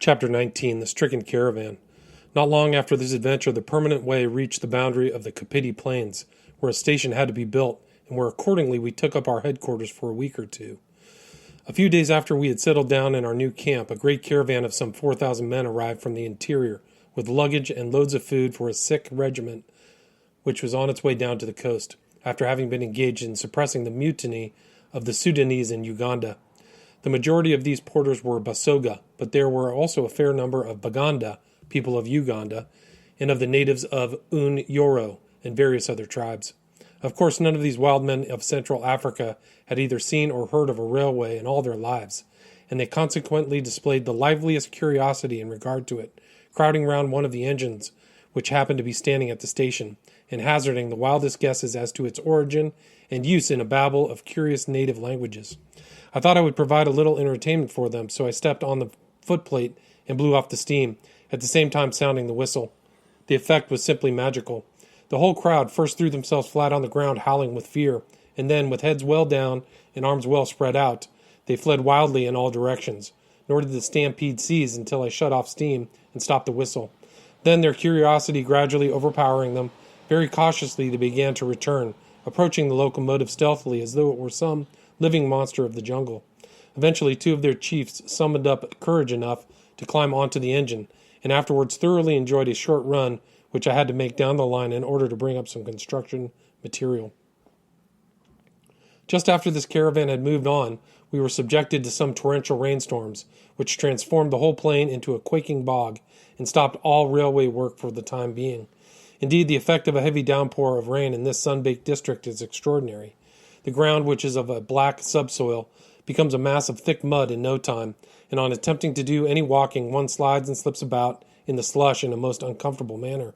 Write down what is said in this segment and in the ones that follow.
Chapter 19, The Stricken Caravan. Not long after this adventure, the permanent way reached the boundary of the Kapiti Plains, where a station had to be built, and where accordingly we took up our headquarters for a week or two. A few days after we had settled down in our new camp, a great caravan of some 4,000 men arrived from the interior, with luggage and loads of food for a sick regiment, which was on its way down to the coast, after having been engaged in suppressing the mutiny of the Sudanese in Uganda. The majority of these porters were Basoga, but there were also a fair number of Baganda, people of Uganda, and of the natives of Yoro and various other tribes. Of course, none of these wild men of Central Africa had either seen or heard of a railway in all their lives, and they consequently displayed the liveliest curiosity in regard to it, crowding round one of the engines which happened to be standing at the station, and hazarding the wildest guesses as to its origin and use in a babble of curious native languages. I thought I would provide a little entertainment for them, so I stepped on the footplate and blew off the steam, at the same time sounding the whistle. The effect was simply magical. The whole crowd first threw themselves flat on the ground, howling with fear, and then, with heads well down and arms well spread out, they fled wildly in all directions. Nor did the stampede cease until I shut off steam and stopped the whistle. Then, their curiosity gradually overpowering them, very cautiously they began to return, approaching the locomotive stealthily as though it were some living monster of the jungle. Eventually, two of their chiefs summoned up courage enough to climb onto the engine, and afterwards thoroughly enjoyed a short run which I had to make down the line in order to bring up some construction material. Just after this caravan had moved on, we were subjected to some torrential rainstorms, which transformed the whole plain into a quaking bog and stopped all railway work for the time being. Indeed, the effect of a heavy downpour of rain in this sun-baked district is extraordinary. The ground, which is of a black subsoil, becomes a mass of thick mud in no time, and on attempting to do any walking, one slides and slips about in the slush in a most uncomfortable manner.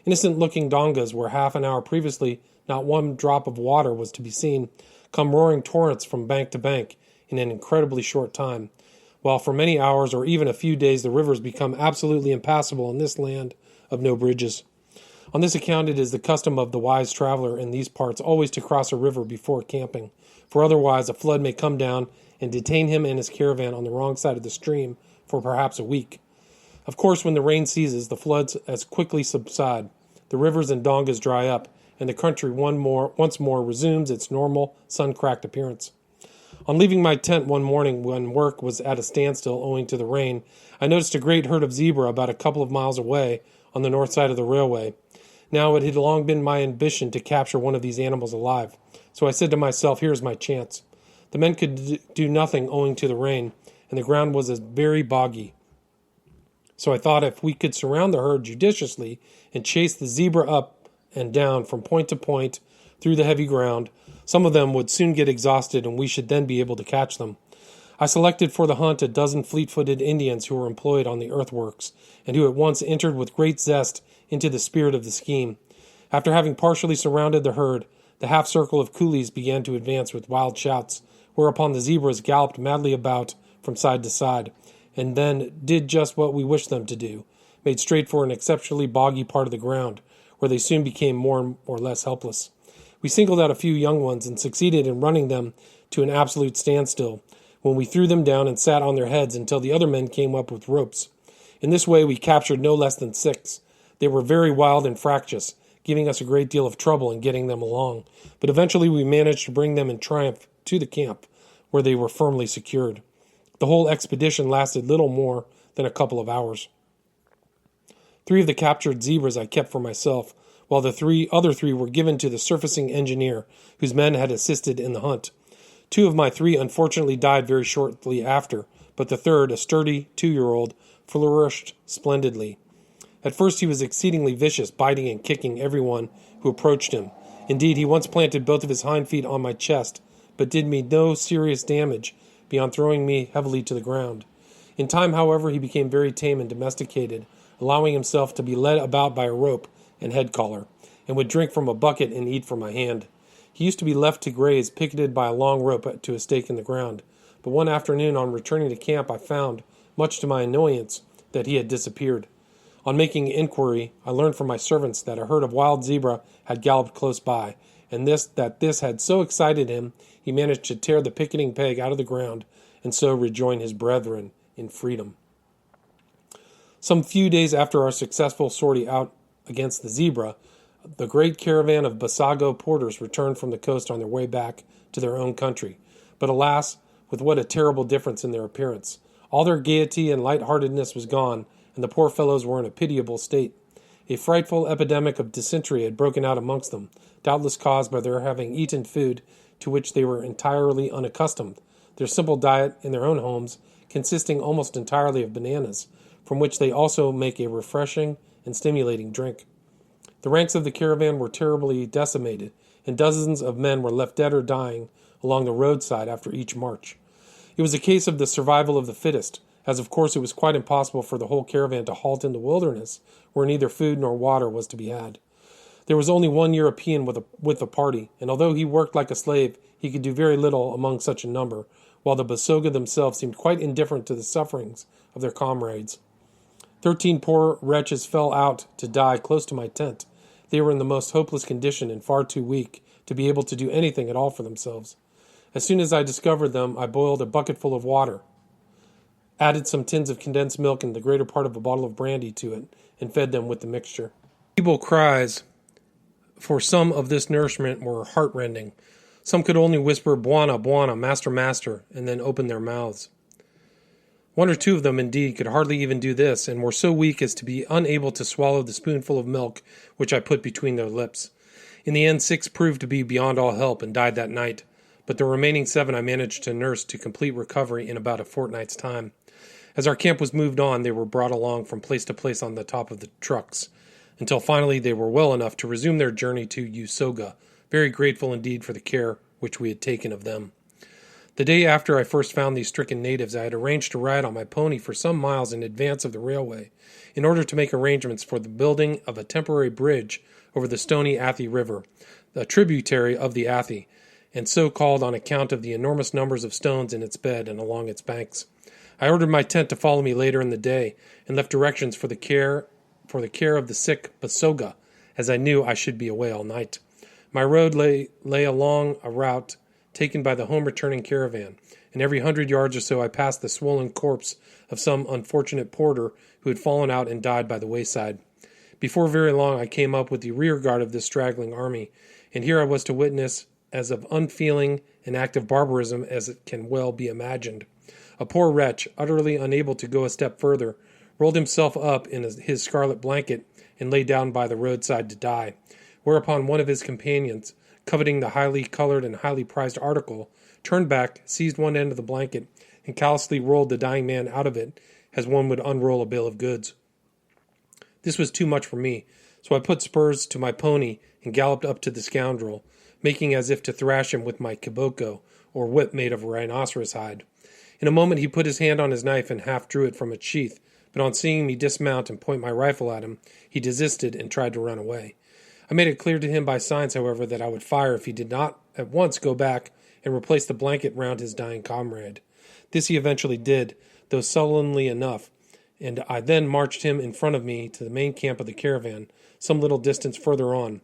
Innocent-looking dongas, where half an hour previously not one drop of water was to be seen, come roaring torrents from bank to bank in an incredibly short time, while for many hours or even a few days the rivers become absolutely impassable in this land of no bridges. On this account it is the custom of the wise traveler in these parts always to cross a river before camping, for otherwise a flood may come down and detain him and his caravan on the wrong side of the stream for perhaps a week. Of course, when the rain ceases, the floods as quickly subside, the rivers and dongas dry up, and the country once more resumes its normal sun-cracked appearance. On leaving my tent one morning when work was at a standstill owing to the rain, I noticed a great herd of zebra about a couple of miles away on the north side of the railway. Now, it had long been my ambition to capture one of these animals alive, so I said to myself, here is my chance. The men could do nothing owing to the rain, and the ground was very boggy. So I thought if we could surround the herd judiciously and chase the zebra up and down from point to point through the heavy ground, some of them would soon get exhausted and we should then be able to catch them. I selected for the hunt a dozen fleet-footed Indians who were employed on the earthworks, and who at once entered with great zest into the spirit of the scheme. After having partially surrounded the herd, the half-circle of coolies began to advance with wild shouts, whereupon the zebras galloped madly about from side to side, and then did just what we wished them to do, made straight for an exceptionally boggy part of the ground, where they soon became more or less helpless. We singled out a few young ones and succeeded in running them to an absolute standstill, when we threw them down and sat on their heads until the other men came up with ropes. In this way we captured no less than 6. They were very wild and fractious, giving us a great deal of trouble in getting them along, but eventually we managed to bring them in triumph to the camp, where they were firmly secured. The whole expedition lasted little more than a couple of hours. 3 of the captured zebras I kept for myself, while the other three were given to the surfacing engineer, whose men had assisted in the hunt. 2 of my 3 unfortunately died very shortly after, but the third, a sturdy 2-year-old, flourished splendidly. At first he was exceedingly vicious, biting and kicking everyone who approached him. Indeed, he once planted both of his hind feet on my chest, but did me no serious damage beyond throwing me heavily to the ground. In time, however, he became very tame and domesticated, allowing himself to be led about by a rope and head collar, and would drink from a bucket and eat from my hand. He used to be left to graze, picketed by a long rope to a stake in the ground, but one afternoon on returning to camp I found, much to my annoyance, that he had disappeared. On making inquiry, I learned from my servants that a herd of wild zebra had galloped close by, and that this had so excited him, he managed to tear the picketing peg out of the ground, and so rejoin his brethren in freedom. Some few days after our successful sortie out against the zebra, the great caravan of Tsavo porters returned from the coast on their way back to their own country. But alas, with what a terrible difference in their appearance. All their gaiety and light-heartedness was gone, and the poor fellows were in a pitiable state. A frightful epidemic of dysentery had broken out amongst them, doubtless caused by their having eaten food to which they were entirely unaccustomed, their simple diet in their own homes consisting almost entirely of bananas, from which they also make a refreshing and stimulating drink. The ranks of the caravan were terribly decimated, and dozens of men were left dead or dying along the roadside after each march. It was a case of the survival of the fittest, as of course it was quite impossible for the whole caravan to halt in the wilderness, where neither food nor water was to be had. There was only one European with the party, and although he worked like a slave, he could do very little among such a number, while the Basoga themselves seemed quite indifferent to the sufferings of their comrades. 13 poor wretches fell out to die close to my tent. They were in the most hopeless condition and far too weak to be able to do anything at all for themselves. As soon as I discovered them, I boiled a bucketful of water, added some tins of condensed milk and the greater part of a bottle of brandy to it, and fed them with the mixture. Feeble cries for some of this nourishment were heartrending. Some could only whisper, "Buona, buona, master, master," and then open their mouths. One or two of them, indeed, could hardly even do this, and were so weak as to be unable to swallow the spoonful of milk which I put between their lips. In the end, 6 proved to be beyond all help and died that night, but the remaining 7 I managed to nurse to complete recovery in about a fortnight's time. As our camp was moved on, they were brought along from place to place on the top of the trucks, until finally they were well enough to resume their journey to Usoga, very grateful indeed for the care which we had taken of them. The day after I first found these stricken natives, I had arranged to ride on my pony for some miles in advance of the railway, in order to make arrangements for the building of a temporary bridge over the stony Athey River, a tributary of the Athey, and so called on account of the enormous numbers of stones in its bed and along its banks. I ordered my tent to follow me later in the day, and left directions for the care of the sick Basoga, as I knew I should be away all night. My road lay along a route taken by the home-returning caravan, and every 100 yards or so I passed the swollen corpse of some unfortunate porter who had fallen out and died by the wayside. Before very long I came up with the rear guard of this straggling army, and here I was to witness as of unfeeling and active barbarism as it can well be imagined. A poor wretch, utterly unable to go a step further, rolled himself up in his scarlet blanket and lay down by the roadside to die, whereupon one of his companions, coveting the highly colored and highly prized article, turned back, seized one end of the blanket, and callously rolled the dying man out of it as one would unroll a bale of goods. This was too much for me, so I put spurs to my pony and galloped up to the scoundrel, making as if to thrash him with my kiboko, or whip made of rhinoceros hide. In a moment he put his hand on his knife and half drew it from its sheath, but on seeing me dismount and point my rifle at him, he desisted and tried to run away. I made it clear to him by signs, however, that I would fire if he did not at once go back and replace the blanket round his dying comrade. This he eventually did, though sullenly enough, and I then marched him in front of me to the main camp of the caravan, some little distance further on.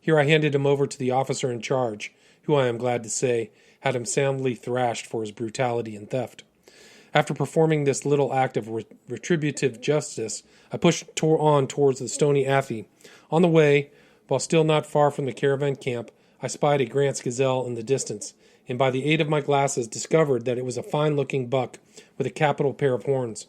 Here I handed him over to the officer in charge, who, I am glad to say, had him soundly thrashed for his brutality and theft. After performing this little act of retributive justice, I pushed on towards the stony Athey. On the way, while still not far from the caravan camp, I spied a Grant's gazelle in the distance, and by the aid of my glasses discovered that it was a fine-looking buck with a capital pair of horns.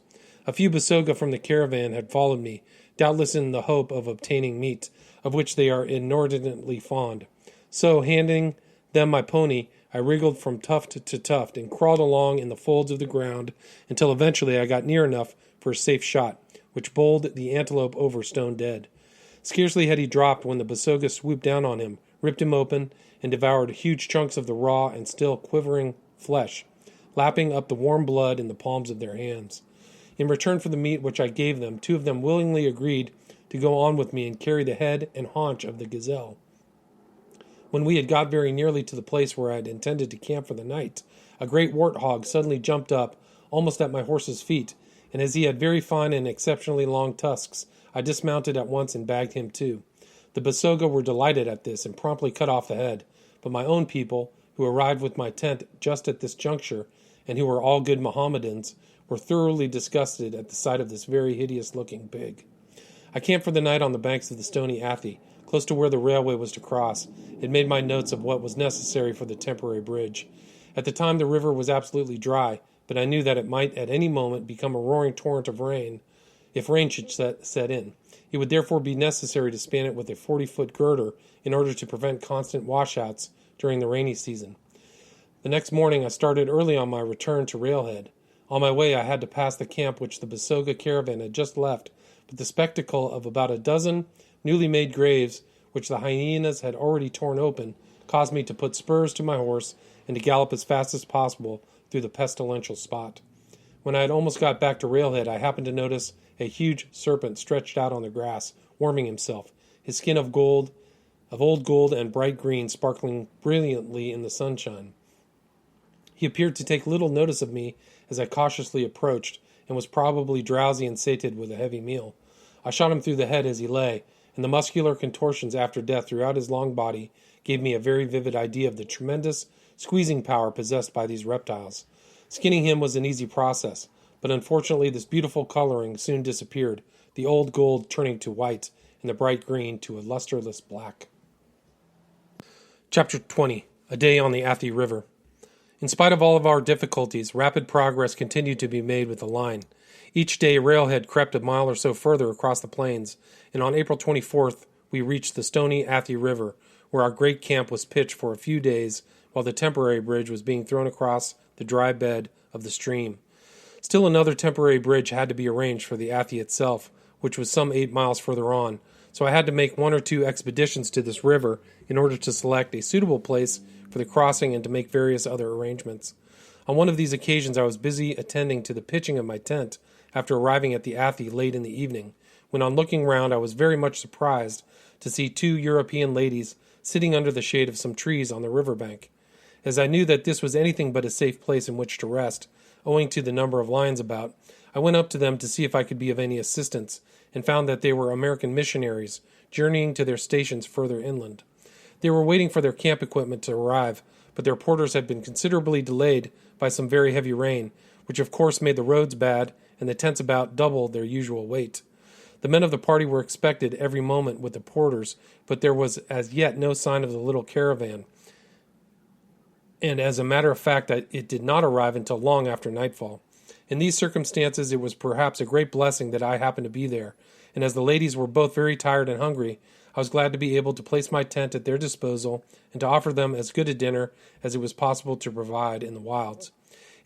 A few Basoga from the caravan had followed me, doubtless in the hope of obtaining meat, of which they are inordinately fond. So, handing them my pony, I wriggled from tuft to tuft and crawled along in the folds of the ground until eventually I got near enough for a safe shot, which bowled the antelope over stone dead. Scarcely had he dropped when the Basoga swooped down on him, ripped him open, and devoured huge chunks of the raw and still quivering flesh, lapping up the warm blood in the palms of their hands. In return for the meat which I gave them, 2 of them willingly agreed to go on with me and carry the head and haunch of the gazelle. When we had got very nearly to the place where I had intended to camp for the night, a great warthog suddenly jumped up, almost at my horse's feet, and as he had very fine and exceptionally long tusks, I dismounted at once and bagged him too. The Basoga were delighted at this and promptly cut off the head, but my own people, who arrived with my tent just at this juncture, and who were all good Mohammedans, were thoroughly disgusted at the sight of this very hideous-looking pig. I camped for the night on the banks of the stony Athey, close to where the railway was to cross, and made my notes of what was necessary for the temporary bridge. At the time the river was absolutely dry, but I knew that it might at any moment become a roaring torrent of rain, if rain should set in. It would therefore be necessary to span it with a 40-foot girder in order to prevent constant washouts during the rainy season. The next morning I started early on my return to Railhead. On my way I had to pass the camp which the Basoga caravan had just left, but the spectacle of about a dozen newly made graves, which the hyenas had already torn open, caused me to put spurs to my horse and to gallop as fast as possible through the pestilential spot. When I had almost got back to Railhead, I happened to notice a huge serpent stretched out on the grass, warming himself, his skin of old gold and bright green sparkling brilliantly in the sunshine. He appeared to take little notice of me as I cautiously approached, and was probably drowsy and sated with a heavy meal. I shot him through the head as he lay, and the muscular contortions after death throughout his long body gave me a very vivid idea of the tremendous squeezing power possessed by these reptiles. Skinning him was an easy process, but unfortunately this beautiful coloring soon disappeared, the old gold turning to white, and the bright green to a lusterless black. Chapter 20. A Day on the Athey River. In spite of all of our difficulties, rapid progress continued to be made with the line. Each day Railhead crept a mile or so further across the plains, and on April 24th we reached the stony Athey River, where our great camp was pitched for a few days while the temporary bridge was being thrown across the dry bed of the stream. Still another temporary bridge had to be arranged for the Athey itself, which was some 8 miles further on, so I had to make 1 or 2 expeditions to this river in order to select a suitable place for the crossing and to make various other arrangements. On one of these occasions I was busy attending to the pitching of my tent after arriving at the Athey late in the evening, when on looking round I was very much surprised to see 2 European ladies sitting under the shade of some trees on the river bank. As I knew that this was anything but a safe place in which to rest, owing to the number of lions about, I went up to them to see if I could be of any assistance, and found that they were American missionaries, journeying to their stations further inland. They were waiting for their camp equipment to arrive, but their porters had been considerably delayed by some very heavy rain, which of course made the roads bad and the tents about double their usual weight. The men of the party were expected every moment with the porters, but there was as yet no sign of the little caravan, and as a matter of fact it did not arrive until long after nightfall. In these circumstances it was perhaps a great blessing that I happened to be there, and as the ladies were both very tired and hungry, I was glad to be able to place my tent at their disposal and to offer them as good a dinner as it was possible to provide in the wilds.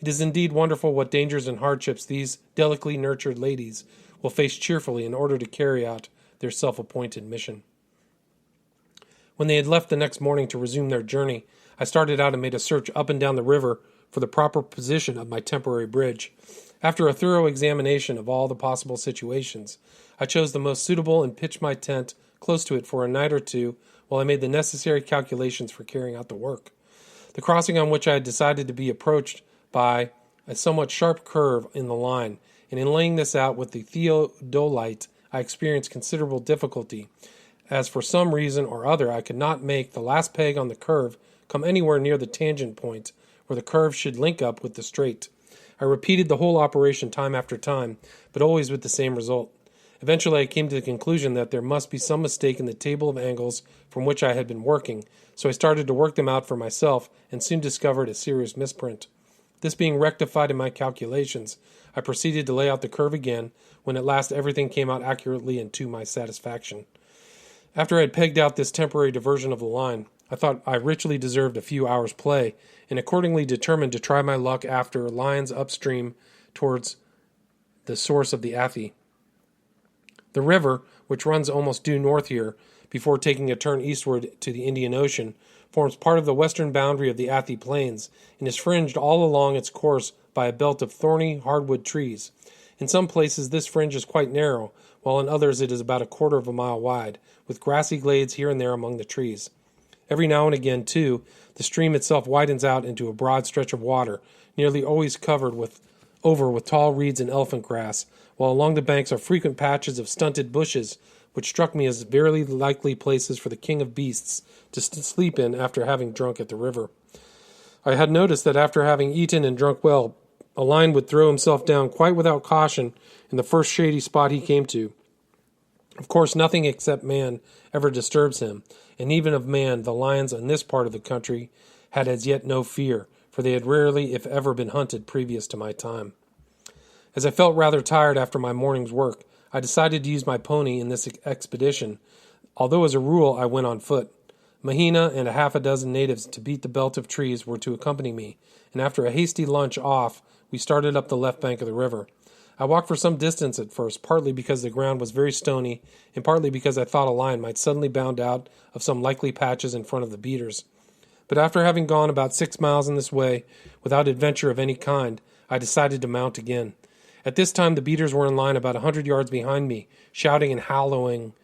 It is indeed wonderful what dangers and hardships these delicately nurtured ladies will face cheerfully in order to carry out their self-appointed mission. When they had left the next morning to resume their journey, I started out and made a search up and down the river for the proper position of my temporary bridge. After a thorough examination of all the possible situations, I chose the most suitable and pitched my tent close to it for a night or two while I made the necessary calculations for carrying out the work. The crossing on which I had decided to be approached by a somewhat sharp curve in the line, and in laying this out with the theodolite I experienced considerable difficulty, as for some reason or other I could not make the last peg on the curve come anywhere near the tangent point where the curve should link up with the straight. I repeated the whole operation time after time, but always with the same result. Eventually I came to the conclusion that there must be some mistake in the table of angles from which I had been working, so I started to work them out for myself and soon discovered a serious misprint. This being rectified in my calculations, I proceeded to lay out the curve again, when at last everything came out accurately and to my satisfaction. After I had pegged out this temporary diversion of the line, I thought I richly deserved a few hours' play, and accordingly determined to try my luck after lines upstream towards the source of the Athey. The river, which runs almost due north here, before taking a turn eastward to the Indian Ocean, forms part of the western boundary of the Athey Plains, and is fringed all along its course by a belt of thorny hardwood trees. In some places this fringe is quite narrow, while in others it is about 1/4 of a mile wide, with grassy glades here and there among the trees. Every now and again, too, the stream itself widens out into a broad stretch of water, nearly always covered over with tall reeds and elephant grass, while along the banks are frequent patches of stunted bushes, which struck me as very likely places for the king of beasts to sleep in after having drunk at the river. I had noticed that after having eaten and drunk well, a lion would throw himself down quite without caution in the first shady spot he came to. Of course, nothing except man ever disturbs him, and even of man, the lions in this part of the country had as yet no fear, for they had rarely, if ever, been hunted previous to my time. As I felt rather tired after my morning's work, I decided to use my pony in this expedition, although as a rule I went on foot. Mahina and a half a dozen natives to beat the belt of trees were to accompany me, and after a hasty lunch off, we started up the left bank of the river. I walked for some distance at first, partly because the ground was very stony, and partly because I thought a lion might suddenly bound out of some likely patches in front of the beaters. But after having gone about 6 miles in this way, without adventure of any kind, I decided to mount again. At this time the beaters were in line about 100 yards behind me, shouting and hallooing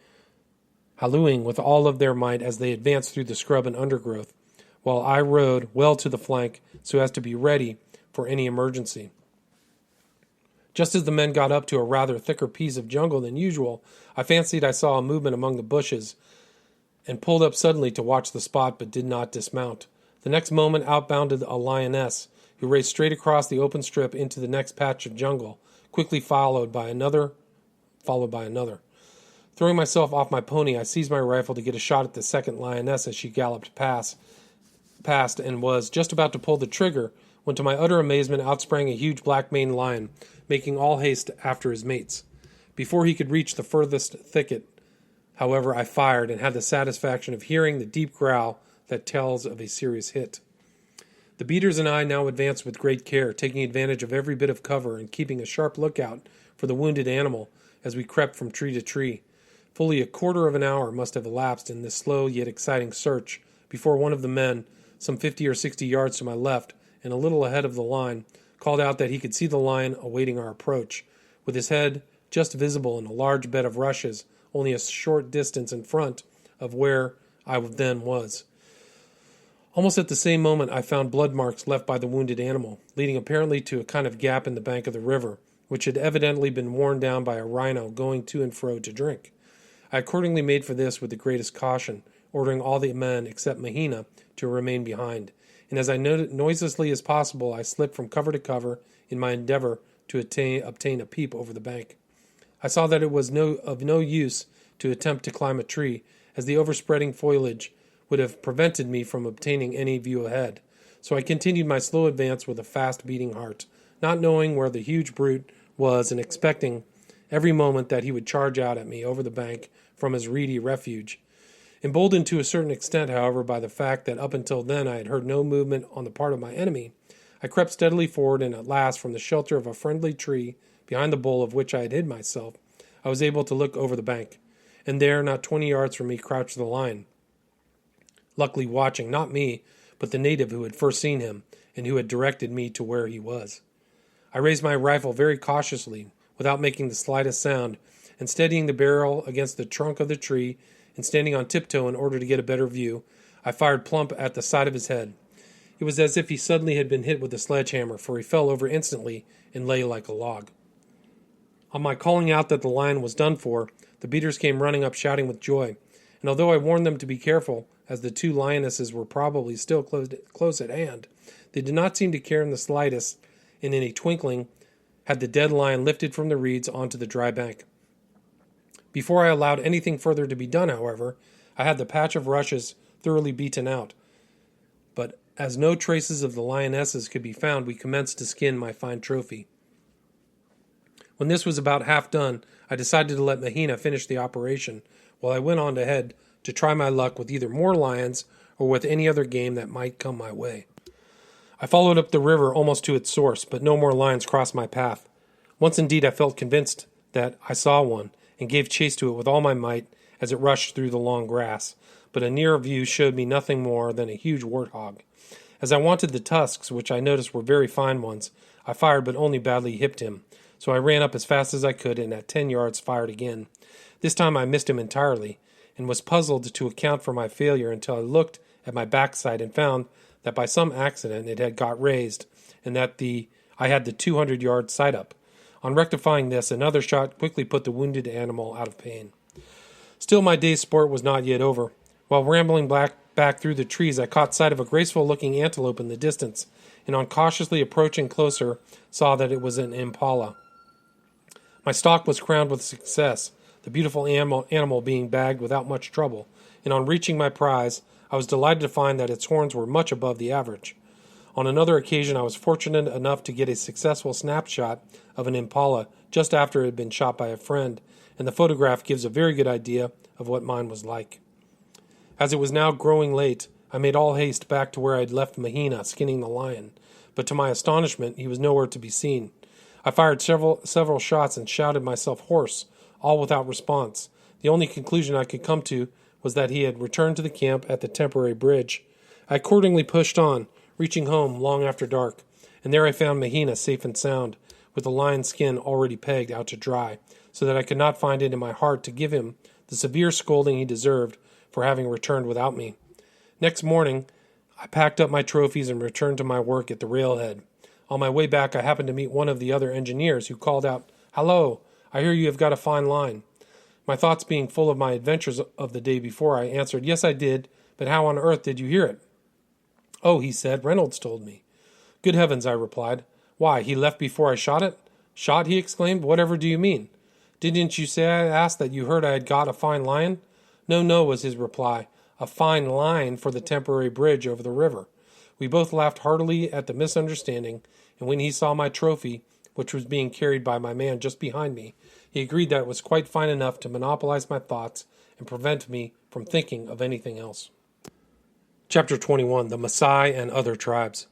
with all of their might as they advanced through the scrub and undergrowth, while I rode well to the flank so as to be ready for any emergency. Just as the men got up to a rather thicker piece of jungle than usual, I fancied I saw a movement among the bushes and pulled up suddenly to watch the spot, but did not dismount. The next moment out bounded a lioness, who raced straight across the open strip into the next patch of jungle, quickly followed by another. Throwing myself off my pony, I seized my rifle to get a shot at the second lioness as she galloped past, and was just about to pull the trigger when to my utter amazement out sprang a huge black-maned lion, making all haste after his mates. Before he could reach the furthest thicket, however, I fired and had the satisfaction of hearing the deep growl that tells of a serious hit. The beaters and I now advanced with great care, taking advantage of every bit of cover and keeping a sharp lookout for the wounded animal as we crept from tree to tree. Fully a quarter of an hour must have elapsed in this slow yet exciting search before one of the men, some 50 or 60 yards to my left and a little ahead of the line, called out that he could see the lion awaiting our approach, with his head just visible in a large bed of rushes only a short distance in front of where I then was. Almost at the same moment I found blood marks left by the wounded animal, leading apparently to a kind of gap in the bank of the river, which had evidently been worn down by a rhino going to and fro to drink. I accordingly made for this with the greatest caution, ordering all the men except Mahina to remain behind, and as noiselessly as possible I slipped from cover to cover in my endeavor to obtain a peep over the bank. I saw that it was of no use to attempt to climb a tree, as the overspreading foliage would have prevented me from obtaining any view ahead, so I continued my slow advance with a fast-beating heart, not knowing where the huge brute was and expecting every moment that he would charge out at me over the bank from his reedy refuge. Emboldened to a certain extent, however, by the fact that up until then I had heard no movement on the part of my enemy, I crept steadily forward, and at last, from the shelter of a friendly tree behind the bole of which I had hid myself, I was able to look over the bank, and there, not 20 yards from me, crouched the lion, luckily watching, not me, but the native who had first seen him, and who had directed me to where he was. I raised my rifle very cautiously, without making the slightest sound, and steadying the barrel against the trunk of the tree, and standing on tiptoe in order to get a better view, I fired plump at the side of his head. It was as if he suddenly had been hit with a sledgehammer, for he fell over instantly and lay like a log. On my calling out that the lion was done for, the beaters came running up shouting with joy, and although I warned them to be careful, as the two lionesses were probably still close at hand, they did not seem to care in the slightest, and in a twinkling had the dead lion lifted from the reeds onto the dry bank. Before I allowed anything further to be done, however, I had the patch of rushes thoroughly beaten out, but as no traces of the lionesses could be found, we commenced to skin my fine trophy. When this was about half done, I decided to let Mahina finish the operation, while I went on ahead to try my luck with either more lions or with any other game that might come my way. I followed up the river almost to its source, but no more lions crossed my path. Once indeed I felt convinced that I saw one, and gave chase to it with all my might as it rushed through the long grass, but a nearer view showed me nothing more than a huge warthog. As I wanted the tusks, which I noticed were very fine ones, I fired but only badly hipped him, so I ran up as fast as I could and at 10 yards fired again. This time I missed him entirely, and was puzzled to account for my failure until I looked at my backside and found that by some accident it had got raised, and that I had the 200-yard sight up. On rectifying this, another shot quickly put the wounded animal out of pain. Still, my day's sport was not yet over. While rambling back through the trees, I caught sight of a graceful-looking antelope in the distance, and on cautiously approaching closer, saw that it was an impala. My stalk was crowned with success, the beautiful animal being bagged without much trouble, and on reaching my prize, I was delighted to find that its horns were much above the average. On another occasion, I was fortunate enough to get a successful snapshot of an impala just after it had been shot by a friend, and the photograph gives a very good idea of what mine was like. As it was now growing late, I made all haste back to where I had left Mahina skinning the lion, but to my astonishment, he was nowhere to be seen. I fired several shots and shouted myself hoarse, all without response. The only conclusion I could come to was that he had returned to the camp at the temporary bridge. I accordingly pushed on, reaching home long after dark, and there I found Mahina safe and sound, with the lion's skin already pegged out to dry, so that I could not find it in my heart to give him the severe scolding he deserved for having returned without me. Next morning, I packed up my trophies and returned to my work at the railhead. On my way back, I happened to meet one of the other engineers, who called out, "Hello, I hear you have got a fine line." My thoughts being full of my adventures of the day before, I answered, "Yes, I did, but how on earth did you hear it?" "Oh," he said, "Reynolds told me." "Good heavens," I replied. "Why, he left before I shot it?" "Shot?" he exclaimed. "Whatever do you mean? Didn't you say I asked that you heard I had got a fine lion?" "No, no," was his reply. "A fine line for the temporary bridge over the river." We both laughed heartily at the misunderstanding, and when he saw my trophy, which was being carried by my man just behind me, he agreed that it was quite fine enough to monopolize my thoughts and prevent me from thinking of anything else. Chapter 21. The Maasai and Other Tribes.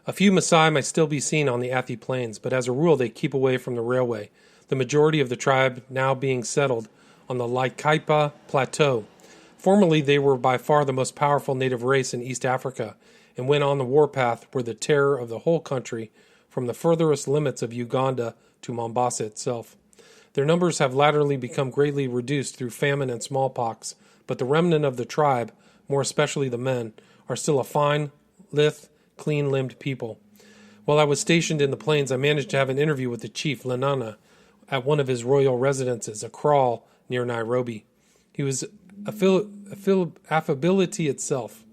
A few Maasai may still be seen on the Athey Plains, but as a rule they keep away from the railway, the majority of the tribe now being settled on the Laikaipa Plateau. Formerly they were by far the most powerful native race in East Africa, and when on the warpath were the terror of the whole country, from the furthest limits of Uganda to Mombasa itself. Their numbers have latterly become greatly reduced through famine and smallpox, but the remnant of the tribe, more especially the men, are still a fine, lithe, clean-limbed people. While I was stationed in the plains, I managed to have an interview with the chief, Lenana, at one of his royal residences, a kraal near Nairobi. He was affability itself,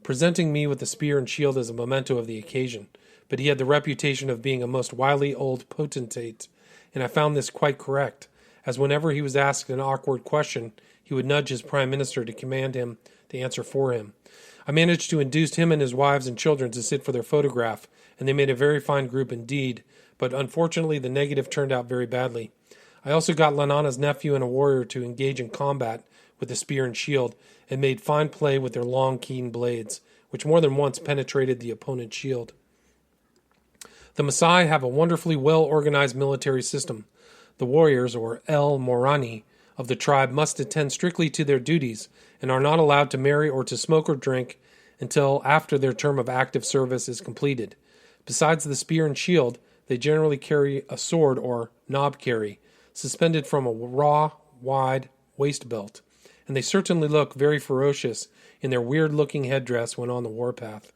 presenting me with the spear and shield as a memento of the occasion, but he had the reputation of being a most wily old potentate, and I found this quite correct, as whenever he was asked an awkward question, he would nudge his prime minister to command him to answer for him. I managed to induce him and his wives and children to sit for their photograph, and they made a very fine group indeed, but unfortunately the negative turned out very badly. I also got Lanana's nephew and a warrior to engage in combat with the spear and shield, and made fine play with their long, keen blades, which more than once penetrated the opponent's shield. The Maasai have a wonderfully well-organized military system. The warriors, or El Morani, of the tribe must attend strictly to their duties, and are not allowed to marry or to smoke or drink until after their term of active service is completed. Besides the spear and shield, they generally carry a sword, or knob carry, suspended from a raw, wide waist belt, and they certainly look very ferocious in their weird-looking headdress when on the warpath.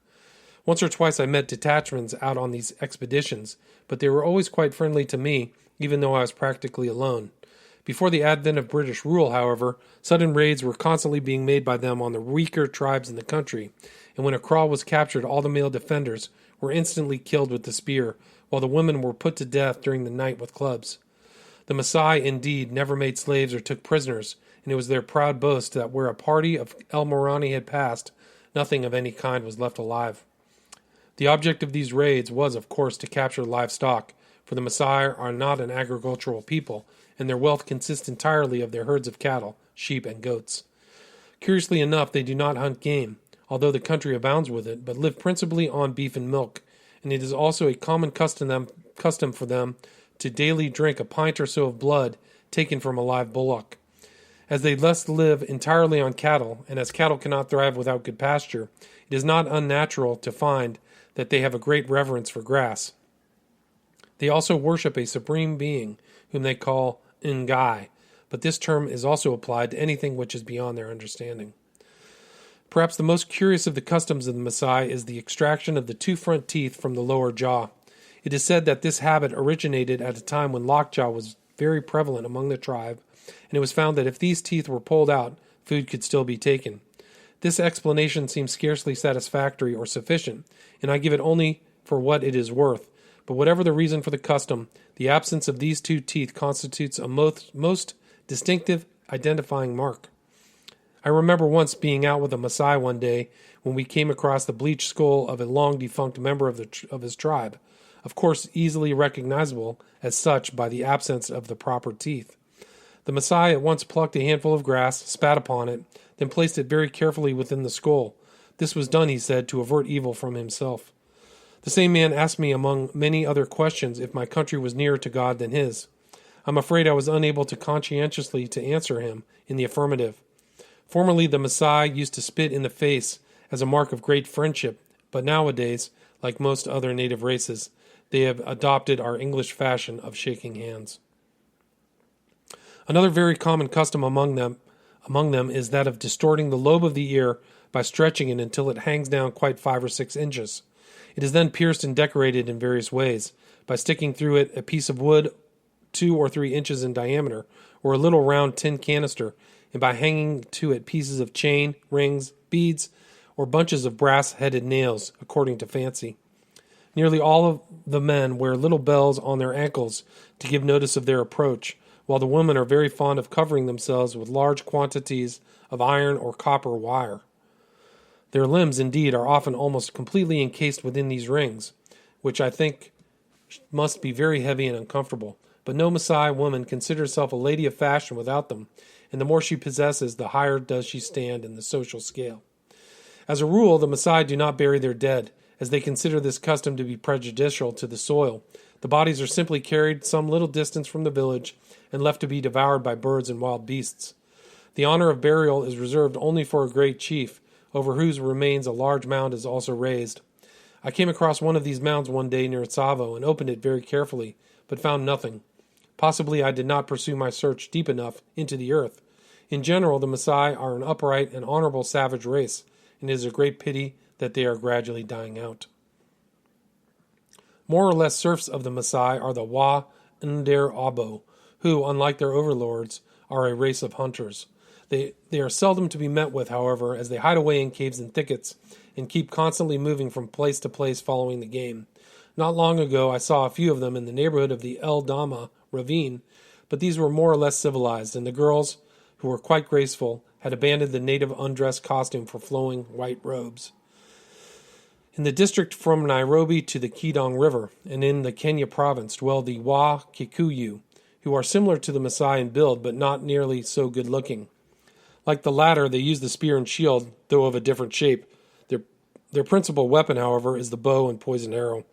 Once or twice I met detachments out on these expeditions, but they were always quite friendly to me, even though I was practically alone. Before the advent of British rule, however, sudden raids were constantly being made by them on the weaker tribes in the country, and when a kraal was captured, all the male defenders were instantly killed with the spear, while the women were put to death during the night with clubs. The Maasai, indeed, never made slaves or took prisoners, and it was their proud boast that where a party of El Morani had passed, nothing of any kind was left alive. The object of these raids was, of course, to capture livestock, for the Maasai are not an agricultural people, and their wealth consists entirely of their herds of cattle, sheep, and goats. Curiously enough, they do not hunt game, although the country abounds with it, but live principally on beef and milk, and it is also a common custom for them to daily drink a pint or so of blood taken from a live bullock. As they thus live entirely on cattle, and as cattle cannot thrive without good pasture, it is not unnatural to find that they have a great reverence for grass. They also worship a supreme being, whom they call Ngai, but this term is also applied to anything which is beyond their understanding. Perhaps the most curious of the customs of the Maasai is the extraction of the two front teeth from the lower jaw. It is said that this habit originated at a time when lockjaw was very prevalent among the tribe, and it was found that if these teeth were pulled out, food could still be taken. This explanation seems scarcely satisfactory or sufficient, and I give it only for what it is worth. But whatever the reason for the custom, the absence of these two teeth constitutes a most distinctive identifying mark. I remember once being out with a Maasai one day when we came across the bleached skull of a long-defunct member of his tribe, of course easily recognizable as such by the absence of the proper teeth. The Maasai at once plucked a handful of grass, spat upon it, then placed it very carefully within the skull. This was done, he said, to avert evil from himself. The same man asked me, among many other questions, if my country was nearer to God than his. I'm afraid I was unable to conscientiously to answer him in the affirmative. Formerly, the Maasai used to spit in the face as a mark of great friendship, but nowadays, like most other native races, they have adopted our English fashion of shaking hands. Another very common custom among them is that of distorting the lobe of the ear by stretching it until it hangs down quite 5 or 6 inches. It is then pierced and decorated in various ways, by sticking through it a piece of wood 2 or 3 inches in diameter, or a little round tin canister, and by hanging to it pieces of chain, rings, beads, or bunches of brass-headed nails, according to fancy. Nearly all of the men wear little bells on their ankles to give notice of their approach, while the women are very fond of covering themselves with large quantities of iron or copper wire. Their limbs, indeed, are often almost completely encased within these rings, which I think must be very heavy and uncomfortable. But no Maasai woman considers herself a lady of fashion without them, and the more she possesses, the higher does she stand in the social scale. As a rule, the Maasai do not bury their dead, as they consider this custom to be prejudicial to the soil. The bodies are simply carried some little distance from the village and left to be devoured by birds and wild beasts. The honor of burial is reserved only for a great chief, over whose remains a large mound is also raised. I came across one of these mounds one day near Tsavo and opened it very carefully, but found nothing. Possibly I did not pursue my search deep enough into the earth. In general, the Maasai are an upright and honorable savage race, and it is a great pity that they are gradually dying out. More or less serfs of the Maasai are the Wa Nder Abo, who, unlike their overlords, are a race of hunters. They are seldom to be met with, however, as they hide away in caves and thickets and keep constantly moving from place to place following the game. Not long ago I saw a few of them in the neighborhood of the El Dama ravine, but these were more or less civilized, and the girls, who were quite graceful, had abandoned the native undress costume for flowing white robes. In the district from Nairobi to the Kidong River, and in the Kenya province, dwell the Wa Kikuyu, who are similar to the Maasai in build, but not nearly so good-looking. Like the latter, they use the spear and shield, though of a different shape. Their principal weapon, however, is the bow and poisoned arrow.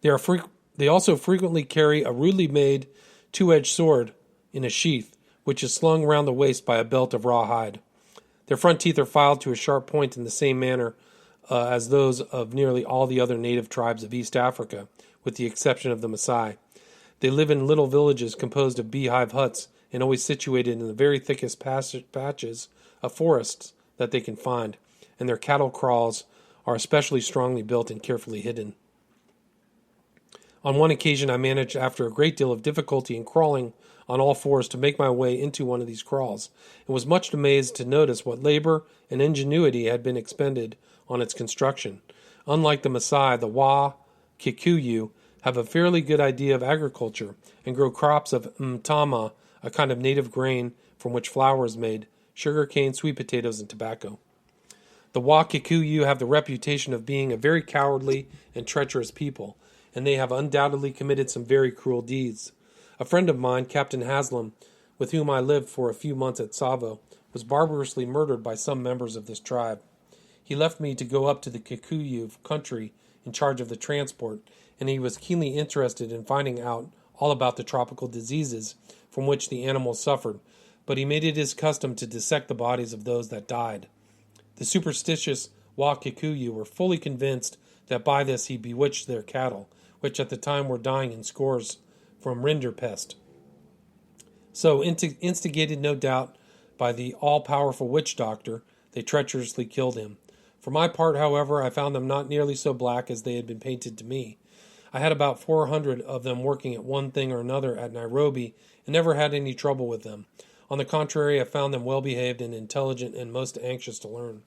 They also frequently carry a rudely made 2-edged sword in a sheath, which is slung round the waist by a belt of raw hide. Their front teeth are filed to a sharp point in the same manner as those of nearly all the other native tribes of East Africa, with the exception of the Maasai. They live in little villages composed of beehive huts and always situated in the very thickest patches of forests that they can find, and their cattle kraals are especially strongly built and carefully hidden. On one occasion I managed, after a great deal of difficulty in crawling on all fours, to make my way into one of these kraals, and was much amazed to notice what labor and ingenuity had been expended on its construction. Unlike the Maasai, the Wa Kikuyu have a fairly good idea of agriculture and grow crops of mtama, a kind of native grain from which flour is made, sugar cane, sweet potatoes, and tobacco. The Wa Kikuyu have the reputation of being a very cowardly and treacherous people, and they have undoubtedly committed some very cruel deeds. A friend of mine, Captain Haslam, with whom I lived for a few months at Tsavo, was barbarously murdered by some members of this tribe. He left me to go up to the Kikuyu country in charge of the transport, and he was keenly interested in finding out all about the tropical diseases from which the animals suffered, but he made it his custom to dissect the bodies of those that died. The superstitious Wa Kikuyu were fully convinced that by this he bewitched their cattle, which at the time were dying in scores from rinderpest. So, instigated no doubt by the all-powerful witch doctor, they treacherously killed him. For my part, however, I found them not nearly so black as they had been painted to me. I had about 400 of them working at one thing or another at Nairobi and never had any trouble with them. On the contrary, I found them well behaved and intelligent and most anxious to learn.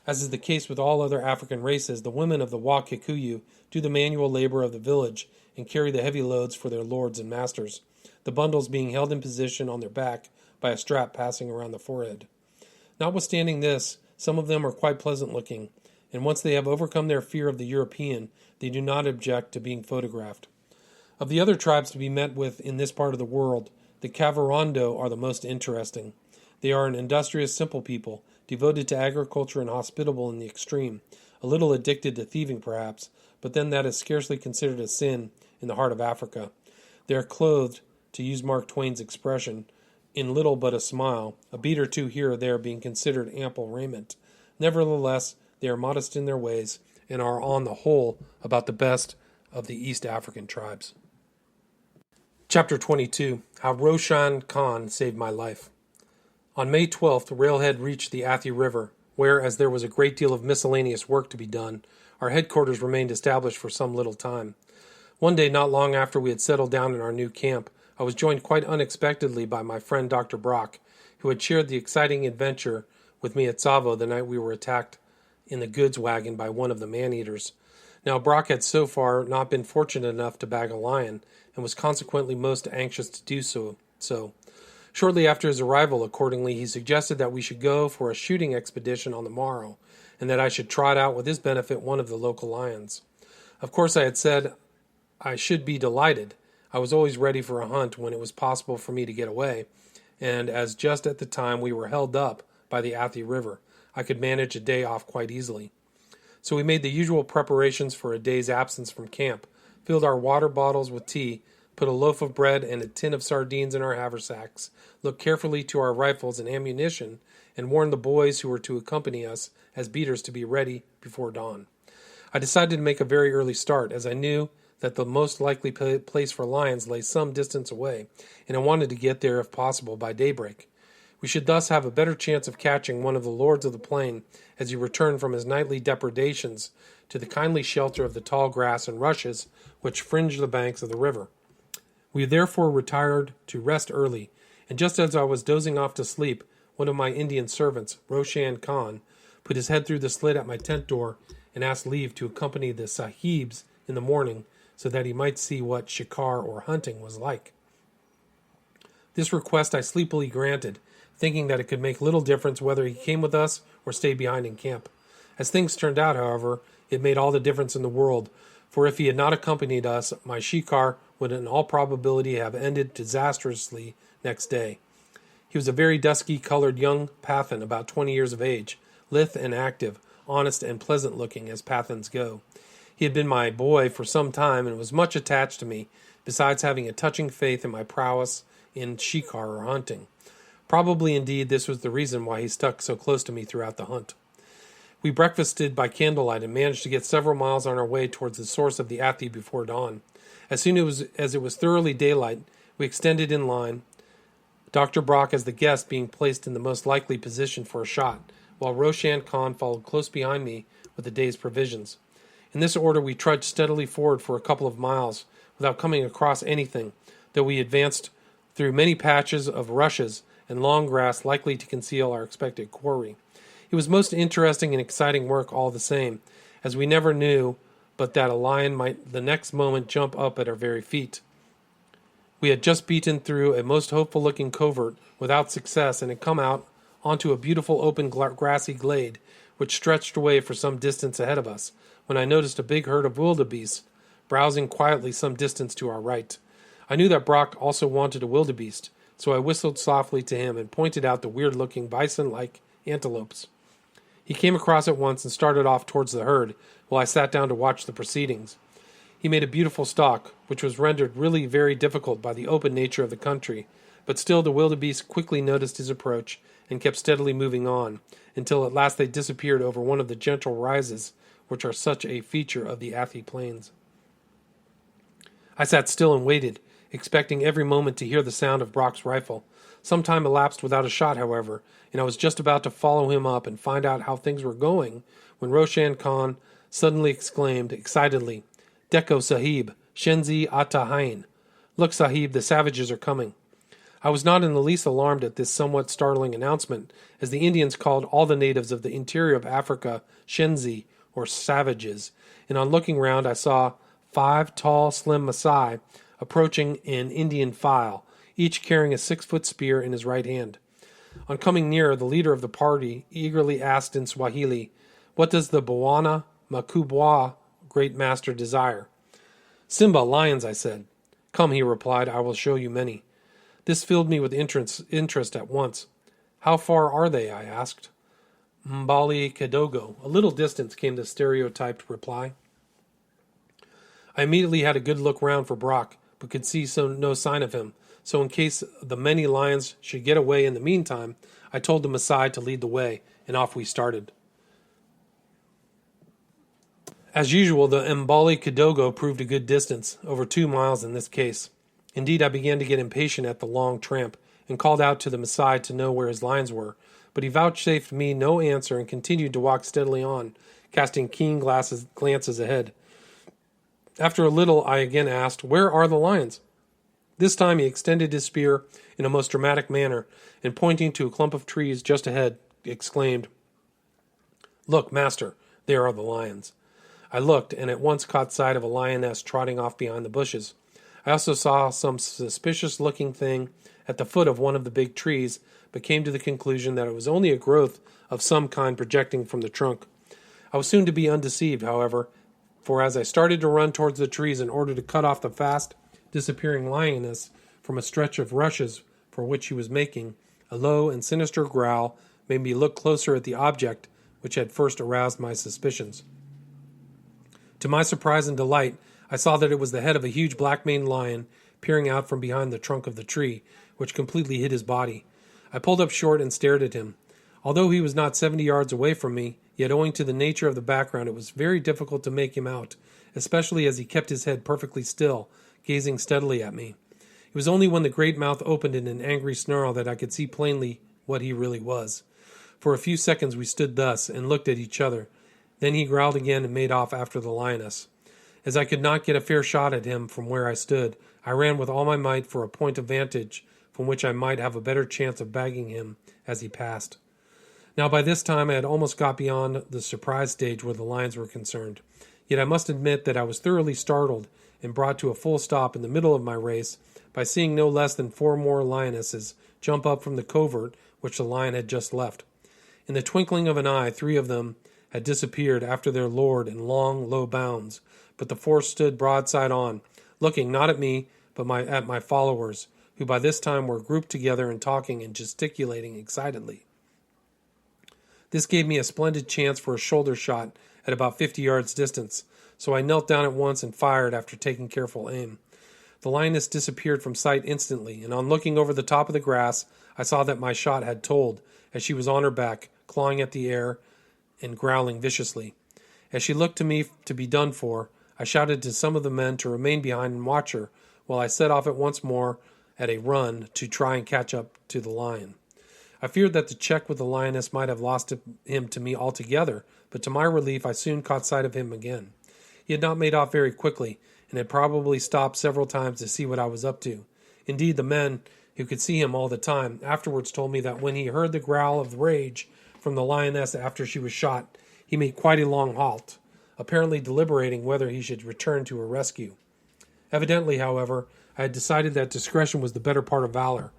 As is the case with all other African races, the women of the Wa Kikuyu do the manual labor of the village and carry the heavy loads for their lords and masters, the bundles being held in position on their back by a strap passing around the forehead. Notwithstanding this, some of them are quite pleasant looking, and once they have overcome their fear of the European, they do not object to being photographed. Of the other tribes to be met with in this part of the world, the Kavirondo are the most interesting. They are an industrious, simple people, devoted to agriculture and hospitable in the extreme, a little addicted to thieving perhaps, but then that is scarcely considered a sin in the heart of Africa. They are clothed, to use Mark Twain's expression, in little but a smile, a bead or two here or there being considered ample raiment. Nevertheless, they are modest in their ways, and are on the whole about the best of the East African tribes. Chapter 22. How Roshan Khan Saved My Life. On May 12th, the railhead reached the Athey River, where, as there was a great deal of miscellaneous work to be done, our headquarters remained established for some little time. One day, not long after we had settled down in our new camp, I was joined quite unexpectedly by my friend Dr. Brock, who had shared the exciting adventure with me at Tsavo the night we were attacked in the goods wagon by one of the Man-Eaters. Now, Brock had so far not been fortunate enough to bag a lion, and was consequently most anxious to do so. Shortly after his arrival, accordingly, he suggested that we should go for a shooting expedition on the morrow, and that I should trot out with his benefit one of the local lions. Of course, I had said I should be delighted. I was always ready for a hunt when it was possible for me to get away, and as just at the time we were held up by the Athey River, I could manage a day off quite easily. So we made the usual preparations for a day's absence from camp, filled our water bottles with tea, put a loaf of bread and a tin of sardines in our haversacks, looked carefully to our rifles and ammunition, and warned the boys who were to accompany us as beaters to be ready before dawn. I decided to make a very early start, as I knew that the most likely place for lions lay some distance away, and I wanted to get there if possible by daybreak. We should thus have a better chance of catching one of the lords of the plain as he returned from his nightly depredations to the kindly shelter of the tall grass and rushes which fringe the banks of the river. We therefore retired to rest early, and just as I was dozing off to sleep, one of my Indian servants, Roshan Khan, put his head through the slit at my tent door and asked leave to accompany the sahibs in the morning so that he might see what shikar or hunting was like. This request I sleepily granted, thinking that it could make little difference whether he came with us or stayed behind in camp. As things turned out, however, it made all the difference in the world, for if he had not accompanied us, my shikar would in all probability have ended disastrously next day. He was a very dusky-colored young Pathan, about 20 years of age, lithe and active, honest and pleasant-looking as Pathans go. He had been my boy for some time and was much attached to me, besides having a touching faith in my prowess in shikar or hunting. Probably, indeed, this was the reason why he stuck so close to me throughout the hunt. We breakfasted by candlelight and managed to get several miles on our way towards the source of the Athey before dawn. As soon as it was thoroughly daylight, we extended in line, Dr. Brock as the guest being placed in the most likely position for a shot, while Roshan Khan followed close behind me with the day's provisions. In this order we trudged steadily forward for a couple of miles without coming across anything, though we advanced through many patches of rushes and long grass likely to conceal our expected quarry. It was most interesting and exciting work all the same, as we never knew but that a lion might the next moment jump up at our very feet. We had just beaten through a most hopeful-looking covert without success and had come out onto a beautiful open grassy glade which stretched away for some distance ahead of us, when I noticed a big herd of wildebeest browsing quietly some distance to our right. I knew that Brock also wanted a wildebeest, so I whistled softly to him and pointed out the weird-looking bison-like antelopes. He came across at once and started off towards the herd, while I sat down to watch the proceedings. He made a beautiful stalk, which was rendered really very difficult by the open nature of the country, but still the wildebeest quickly noticed his approach and kept steadily moving on, until at last they disappeared over one of the gentle rises which are such a feature of the Athey plains. I sat still and waited, expecting every moment to hear the sound of Brock's rifle. Some time elapsed without a shot, however, and I was just about to follow him up and find out how things were going, when Roshan Khan suddenly exclaimed excitedly, "Dekho Sahib, Shenzi Ata Hain. Look, Sahib, the savages are coming." I was not in the least alarmed at this somewhat startling announcement, as the Indians called all the natives of the interior of Africa Shenzi, or savages, and on looking round I saw 5 tall, slim Masai approaching in Indian file, each carrying a 6-foot spear in his right hand. On coming nearer, the leader of the party eagerly asked in Swahili, "What does the Bwana Makubwa great master desire?" "Simba, lions," I said. "Come," he replied, "I will show you many." This filled me with interest at once. "How far are they?" I asked. "Mbali Kidogo." A little distance, came the stereotyped reply. I immediately had a good look round for Brock, but could see no sign of him. So in case the many lions should get away in the meantime, I told the Maasai to lead the way, and off we started. As usual, the Mbali Kidogo proved a good distance, over 2 miles in this case. Indeed, I began to get impatient at the long tramp, and called out to the Maasai to know where his lions were, but he vouchsafed me no answer and continued to walk steadily on, casting keen glances ahead. After a little, I again asked, "Where are the lions?" This time he extended his spear in a most dramatic manner, and pointing to a clump of trees just ahead, exclaimed, "Look, master, there are the lions." I looked, and at once caught sight of a lioness trotting off behind the bushes. I also saw some suspicious-looking thing at the foot of one of the big trees, but came to the conclusion that it was only a growth of some kind projecting from the trunk. I was soon to be undeceived, however, for as I started to run towards the trees in order to cut off the fast disappearing lioness from a stretch of rushes for which he was making, a low and sinister growl made me look closer at the object which had first aroused my suspicions. To my surprise and delight, I saw that it was the head of a huge black-maned lion peering out from behind the trunk of the tree, which completely hid his body. I pulled up short and stared at him. Although he was not 70 yards away from me, yet owing to the nature of the background it was very difficult to make him out, especially as he kept his head perfectly still, gazing steadily at me. It was only when the great mouth opened in an angry snarl that I could see plainly what he really was. For a few seconds we stood thus, and looked at each other. Then he growled again and made off after the lioness. As I could not get a fair shot at him from where I stood, I ran with all my might for a point of vantage from which I might have a better chance of bagging him as he passed. Now by this time I had almost got beyond the surprise stage where the lions were concerned. Yet I must admit that I was thoroughly startled and brought to a full stop in the middle of my race by seeing no less than 4 more lionesses jump up from the covert which the lion had just left. In the twinkling of an eye, 3 of them had disappeared after their lord in long, low bounds, but the 4th stood broadside on, looking not at me, but at my followers, who by this time were grouped together and talking and gesticulating excitedly. This gave me a splendid chance for a shoulder shot at about 50 yards distance, so I knelt down at once and fired after taking careful aim. The lioness disappeared from sight instantly, and on looking over the top of the grass, I saw that my shot had told, as she was on her back, clawing at the air and growling viciously. As she looked to me to be done for, I shouted to some of the men to remain behind and watch her, while I set off at once more at a run to try and catch up to the lion. I feared that the check with the lioness might have lost him to me altogether, but to my relief I soon caught sight of him again. He had not made off very quickly, and had probably stopped several times to see what I was up to. Indeed, the men, who could see him all the time, afterwards told me that when he heard the growl of rage from the lioness after she was shot, he made quite a long halt, apparently deliberating whether he should return to her rescue. Evidently, however, I had decided that discretion was the better part of valor.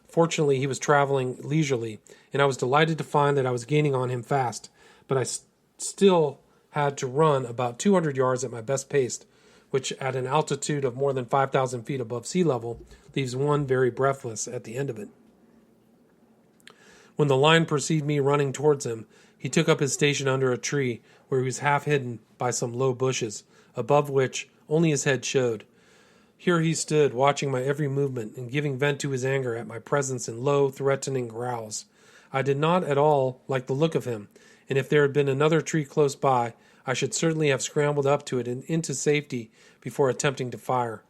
Fortunately, he was traveling leisurely, and I was delighted to find that I was gaining on him fast, but I still had to run about 200 yards at my best pace, which at an altitude of more than 5,000 feet above sea level leaves one very breathless at the end of it. When the lion perceived me running towards him, he took up his station under a tree where he was half hidden by some low bushes, above which only his head showed. Here he stood, watching my every movement and giving vent to his anger at my presence in low, threatening growls. I did not at all like the look of him, and if there had been another tree close by, I should certainly have scrambled up to it and into safety before attempting to fire.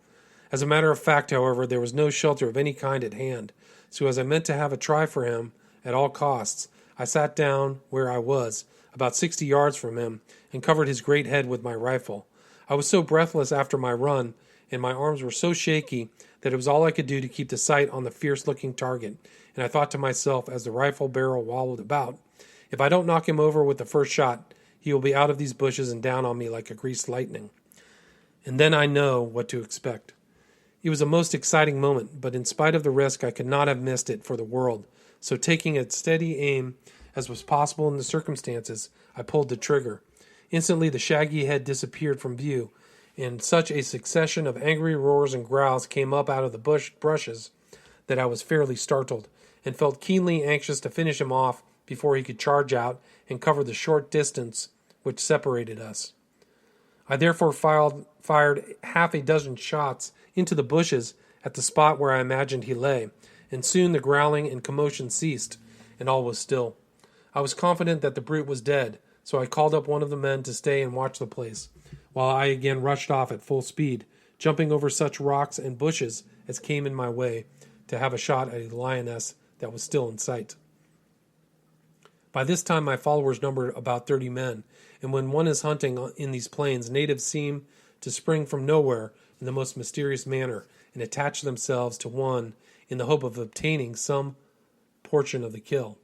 As a matter of fact, however, there was no shelter of any kind at hand, so as I meant to have a try for him at all costs, I sat down where I was, about 60 yards from him, and covered his great head with my rifle. I was so breathless after my run, and my arms were so shaky, that it was all I could do to keep the sight on the fierce-looking target, and I thought to myself as the rifle barrel wobbled about, if I don't knock him over with the first shot, he will be out of these bushes and down on me like a greased lightning. And then I know what to expect. It was a most exciting moment, but in spite of the risk, I could not have missed it for the world. So taking a steady aim, as was possible in the circumstances, I pulled the trigger. Instantly the shaggy head disappeared from view, and such a succession of angry roars and growls came up out of the brushes that I was fairly startled, and felt keenly anxious to finish him off before he could charge out and cover the short distance which separated us. I therefore fired half a dozen shots into the bushes at the spot where I imagined he lay, and soon the growling and commotion ceased, and all was still. I was confident that the brute was dead, so I called up one of the men to stay and watch the place, while I again rushed off at full speed, jumping over such rocks and bushes as came in my way, to have a shot at a lioness that was still in sight. By this time my followers numbered about 30 men, and when one is hunting in these plains, natives seem to spring from nowhere in the most mysterious manner and attach themselves to one in the hope of obtaining some portion of the kill.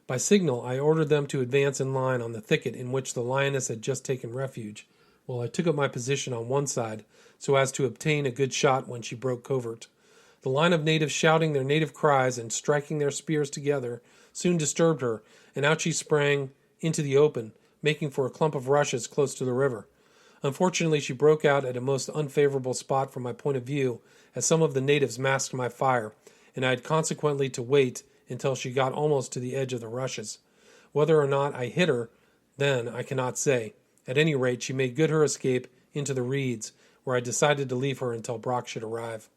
By signal, I ordered them to advance in line on the thicket in which the lioness had just taken refuge, while I took up my position on one side so as to obtain a good shot when she broke covert. The line of natives shouting their native cries and striking their spears together soon disturbed her, and out she sprang into the open, making for a clump of rushes close to the river. Unfortunately, she broke out at a most unfavorable spot from my point of view, as some of the natives masked my fire, and I had consequently to wait until she got almost to the edge of the rushes. Whether or not I hit her then I cannot say. At any rate, she made good her escape into the reeds, where I decided to leave her until Brock should arrive.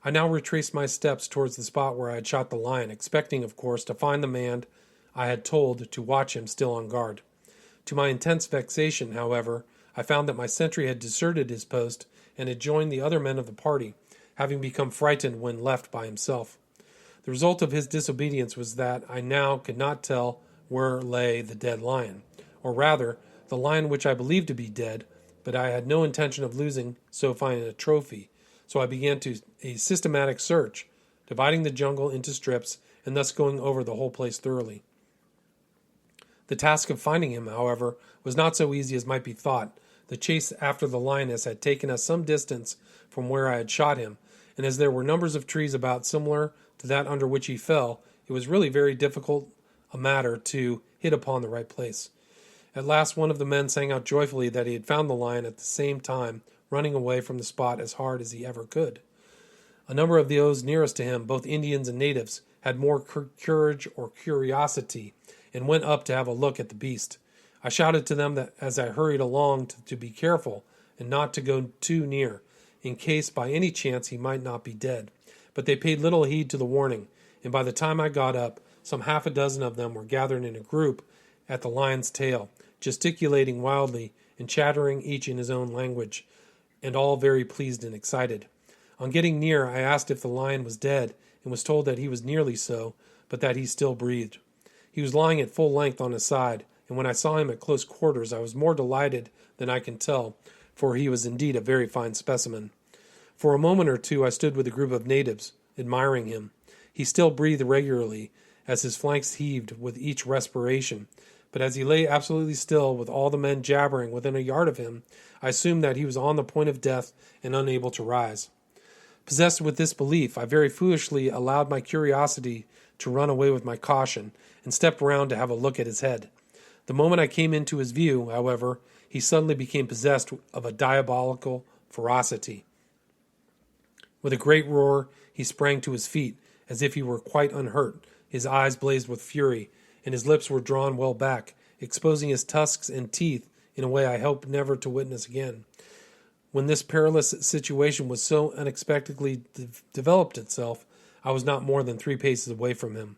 I now retraced my steps towards the spot where I had shot the lion, expecting, of course, to find the man I had told to watch him still on guard. To my intense vexation, however, I found that my sentry had deserted his post and had joined the other men of the party, having become frightened when left by himself. The result of his disobedience was that I now could not tell where lay the dead lion, or rather, the lion which I believed to be dead, but I had no intention of losing so fine a trophy, so I began a systematic search, dividing the jungle into strips and thus going over the whole place thoroughly. The task of finding him, however, was not so easy as might be thought. The chase after the lioness had taken us some distance from where I had shot him, and as there were numbers of trees about similar to that under which he fell, it was really very difficult a matter to hit upon the right place. At last one of the men sang out joyfully that he had found the lion, at the same time running away from the spot as hard as he ever could. A number of those nearest to him, both Indians and natives, had more courage or curiosity, and went up to have a look at the beast. I shouted to them that as I hurried along to be careful and not to go too near, in case by any chance he might not be dead. But they paid little heed to the warning, and by the time I got up, some half a dozen of them were gathered in a group at the lion's tail, gesticulating wildly and chattering each in his own language, and all very pleased and excited. On getting near, I asked if the lion was dead, and was told that he was nearly so, but that he still breathed. He was lying at full length on his side, and when I saw him at close quarters, I was more delighted than I can tell, for he was indeed a very fine specimen. For a moment or two I stood with a group of natives, admiring him. He still breathed regularly, as his flanks heaved with each respiration, but as he lay absolutely still, with all the men jabbering within a yard of him, I assumed that he was on the point of death and unable to rise. Possessed with this belief, I very foolishly allowed my curiosity to run away with my caution, and stepped round to have a look at his head. The moment I came into his view, however, he suddenly became possessed of a diabolical ferocity. With a great roar, he sprang to his feet, as if he were quite unhurt. His eyes blazed with fury, and his lips were drawn well back, exposing his tusks and teeth in a way I hope never to witness again. When this perilous situation was so unexpectedly developed itself, I was not more than 3 paces away from him.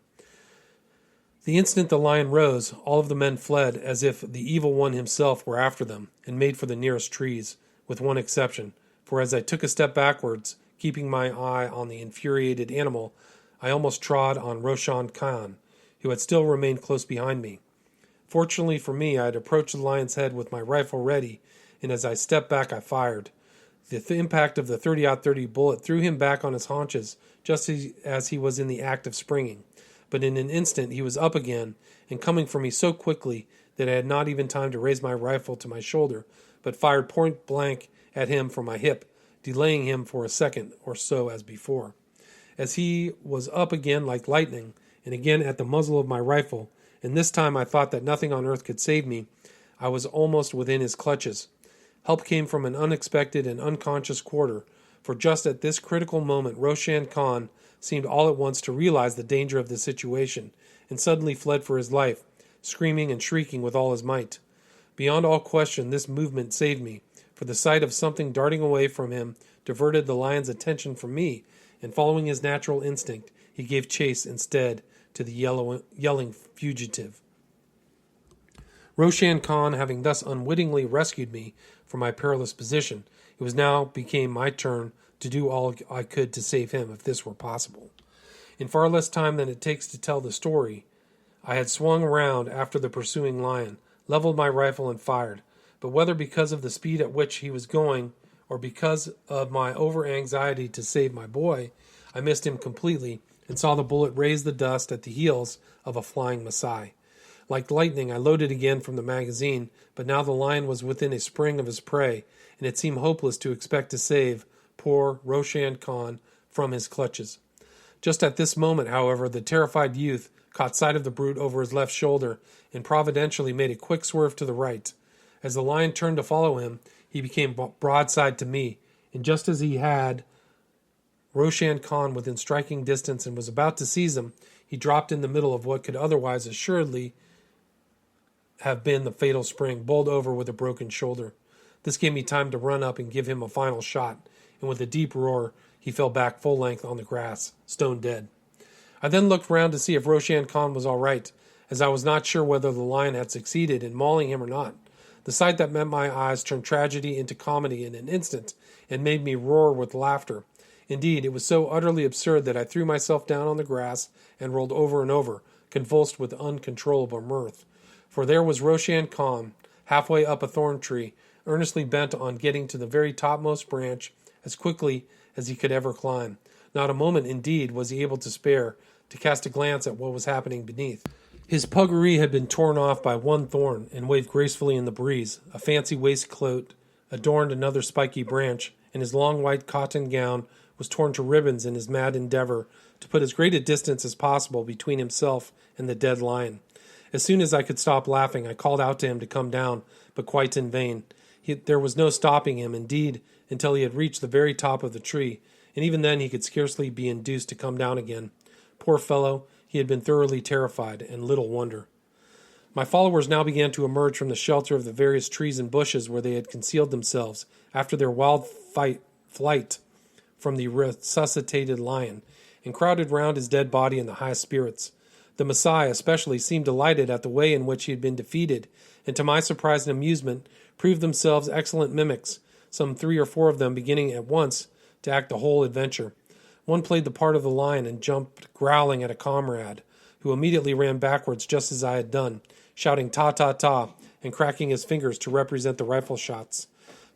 The instant the lion rose, all of the men fled as if the evil one himself were after them, and made for the nearest trees, with one exception, for as I took a step backwards, keeping my eye on the infuriated animal, I almost trod on Roshan Khan, who had still remained close behind me. Fortunately for me, I had approached the lion's head with my rifle ready, and as I stepped back I fired. The impact of the 30-30 bullet threw him back on his haunches just as he was in the act of springing. But in an instant he was up again and coming for me so quickly that I had not even time to raise my rifle to my shoulder, but fired point blank at him from my hip, delaying him for a second or so as before. As he was up again like lightning, and again at the muzzle of my rifle, and this time I thought that nothing on earth could save me, I was almost within his clutches. Help came from an unexpected and unconscious quarter, for just at this critical moment Roshan Khan seemed all at once to realize the danger of the situation, and suddenly fled for his life, screaming and shrieking with all his might. Beyond all question, this movement saved me, for the sight of something darting away from him diverted the lion's attention from me, and following his natural instinct, he gave chase instead to the yelling fugitive. Roshan Khan having thus unwittingly rescued me from my perilous position, it was now became my turn to do all I could to save him, if this were possible. In far less time than it takes to tell the story, I had swung around after the pursuing lion, leveled my rifle and fired, but whether because of the speed at which he was going, or because of my over-anxiety to save my boy, I missed him completely and saw the bullet raise the dust at the heels of a flying Maasai. Like lightning, I loaded again from the magazine, but now the lion was within a spring of his prey, and it seemed hopeless to expect to save poor Roshan Khan from his clutches. Just at this moment, however, the terrified youth caught sight of the brute over his left shoulder and providentially made a quick swerve to the right. As the lion turned to follow him, he became broadside to me, and just as he had Roshan Khan within striking distance and was about to seize him, he dropped in the middle of what could otherwise assuredly have been the fatal spring, bowled over with a broken shoulder. This gave me time to run up and give him a final shot, and with a deep roar, he fell back full length on the grass, stone dead. I then looked round to see if Roshan Khan was all right, as I was not sure whether the lion had succeeded in mauling him or not. The sight that met my eyes turned tragedy into comedy in an instant, and made me roar with laughter. Indeed, it was so utterly absurd that I threw myself down on the grass and rolled over and over, convulsed with uncontrollable mirth. For there was Roshan Khan, halfway up a thorn tree, earnestly bent on getting to the very topmost branch as quickly as he could ever climb. Not a moment, indeed, was he able to spare to cast a glance at what was happening beneath. His puggaree had been torn off by one thorn and waved gracefully in the breeze. A fancy waistcoat adorned another spiky branch, and his long white cotton gown was torn to ribbons in his mad endeavor to put as great a distance as possible between himself and the dead lion. As soon as I could stop laughing, I called out to him to come down, but quite in vain. There was no stopping him, indeed, until he had reached the very top of the tree, and even then he could scarcely be induced to come down again. Poor fellow, he had been thoroughly terrified, and little wonder. My followers now began to emerge from the shelter of the various trees and bushes where they had concealed themselves after their wild flight from the resuscitated lion, and crowded round his dead body in the highest spirits. The Maasai especially seemed delighted at the way in which he had been defeated, and to my surprise and amusement proved themselves excellent mimics, some 3 or 4 of them beginning at once to act the whole adventure. One played the part of the lion and jumped growling at a comrade, who immediately ran backwards just as I had done, shouting "ta ta ta" and cracking his fingers to represent the rifle shots.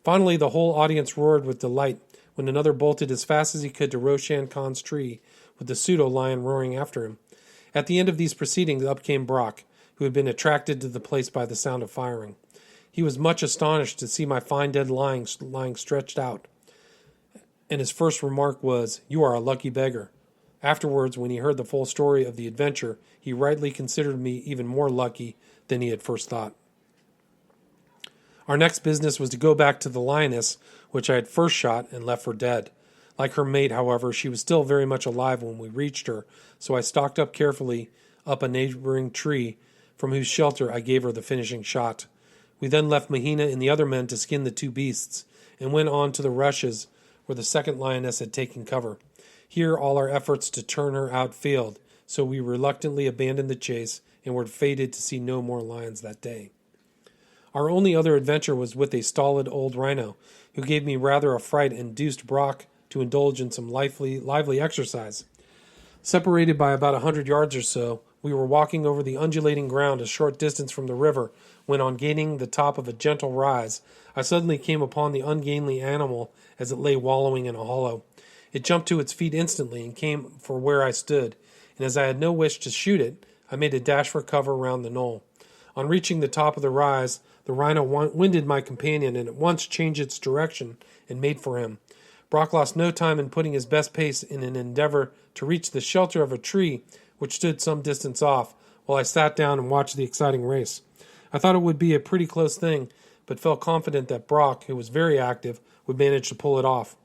Finally the whole audience roared with delight when another bolted as fast as he could to Roshan Khan's tree, with the pseudo-lion roaring after him. At the end of these proceedings up came Brock, who had been attracted to the place by the sound of firing. He was much astonished to see my fine dead lying stretched out, and his first remark was, "You are a lucky beggar." Afterwards, when he heard the full story of the adventure, he rightly considered me even more lucky than he had first thought. Our next business was to go back to the lioness, which I had first shot and left for dead. Like her mate, however, she was still very much alive when we reached her, so I stalked up carefully up a neighboring tree, from whose shelter I gave her the finishing shot. We then left Mahina and the other men to skin the 2 beasts, and went on to the rushes where the second lioness had taken cover. Here all our efforts to turn her out failed, so we reluctantly abandoned the chase and were fated to see no more lions that day. Our only other adventure was with a stolid old rhino, who gave me rather a fright and induced Brock to indulge in some lively exercise. Separated by about 100 yards or so, We were walking over the undulating ground a short distance from the river when, on gaining the top of a gentle rise, I suddenly came upon the ungainly animal as it lay wallowing in a hollow. It jumped to its feet instantly and came for where I stood, and as I had no wish to shoot it, I made a dash for cover round the knoll. On reaching the top of the rise, the rhino winded my companion and at once changed its direction and made for him. Brock lost no time in putting his best pace in an endeavor to reach the shelter of a tree which stood some distance off, while I sat down and watched the exciting race. I thought it would be a pretty close thing, but felt confident that Brock, who was very active, would manage to pull it off.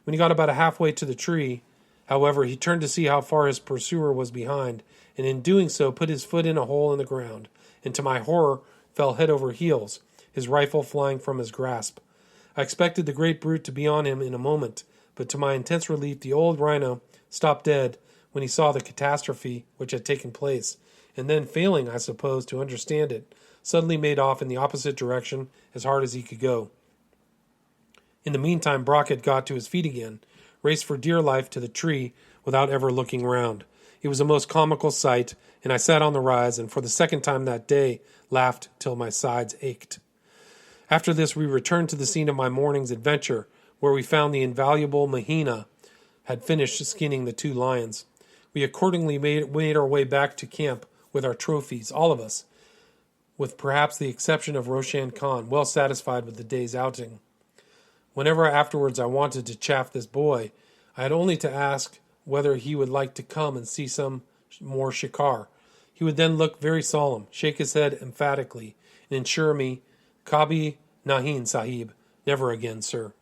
When he got about halfway to the tree, however, he turned to see how far his pursuer was behind, and in doing so put his foot in a hole in the ground, and to my horror fell head over heels, his rifle flying from his grasp. I expected the great brute to be on him in a moment, but to my intense relief the old rhino stopped dead when he saw the catastrophe which had taken place, and then, failing, I suppose, to understand it, suddenly made off in the opposite direction as hard as he could go. In the meantime, Brock had got to his feet again, raced for dear life to the tree without ever looking round. It was a most comical sight, and I sat on the rise, and for the second time that day laughed till my sides ached. After this we returned to the scene of my morning's adventure, where we found the invaluable Mahina had finished skinning the 2 lions. We accordingly made our way back to camp with our trophies, all of us, with perhaps the exception of Roshan Khan, well satisfied with the day's outing. Whenever afterwards I wanted to chaff this boy, I had only to ask whether he would like to come and see some more shikar. He would then look very solemn, shake his head emphatically, and assure me, "Kabhi nahin, Sahib, never again, sir."